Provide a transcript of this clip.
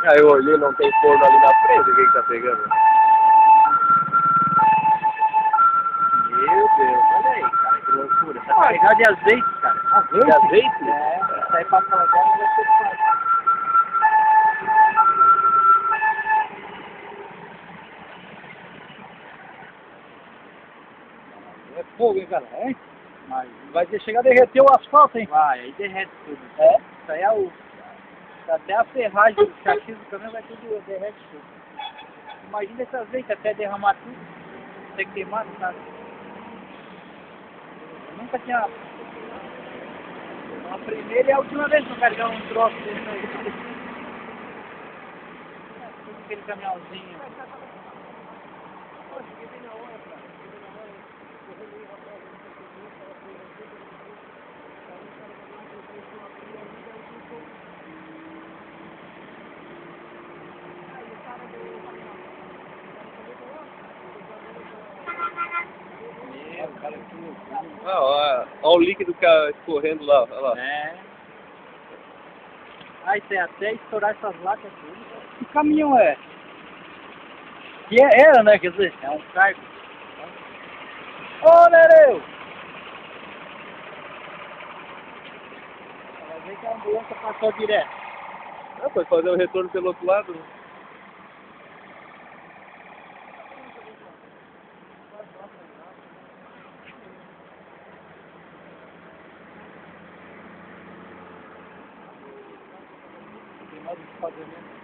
Aí eu olhei, não tem forno ali na frente, o que que tá pegando? Meu Deus, olha aí, cara, que loucura. Tá carregado de azeite, cara. Azeite? De azeite? É, isso aí pra salgar não vai ser fácil. É fogo, hein, cara? Hein? Mas vai chegar a derreter o asfalto, hein? Vai, aí derrete tudo. É? Isso aí é o... Até a ferragem do chassi do caminhão vai tudo, derrete tudo. Imagina esse azeite até derramar tudo. Tem que queimar, sabe? Eu nunca tinha... A primeira e a última vez que eu carregar um troço desse aí. Tudo aquele caminhãozinho. Meu, cara, que loucura. Olha o líquido escorrendo lá, olha lá. É. Ah, isso é até estourar essas lacas tudo. Que caminhão é? Que era, né? Quer dizer, é um cargo. Ô, Nereu! Vai ver que a ambulância passou direto. Ah, foi fazer o retorno pelo outro lado, né? Tem modo de fazer mesmo.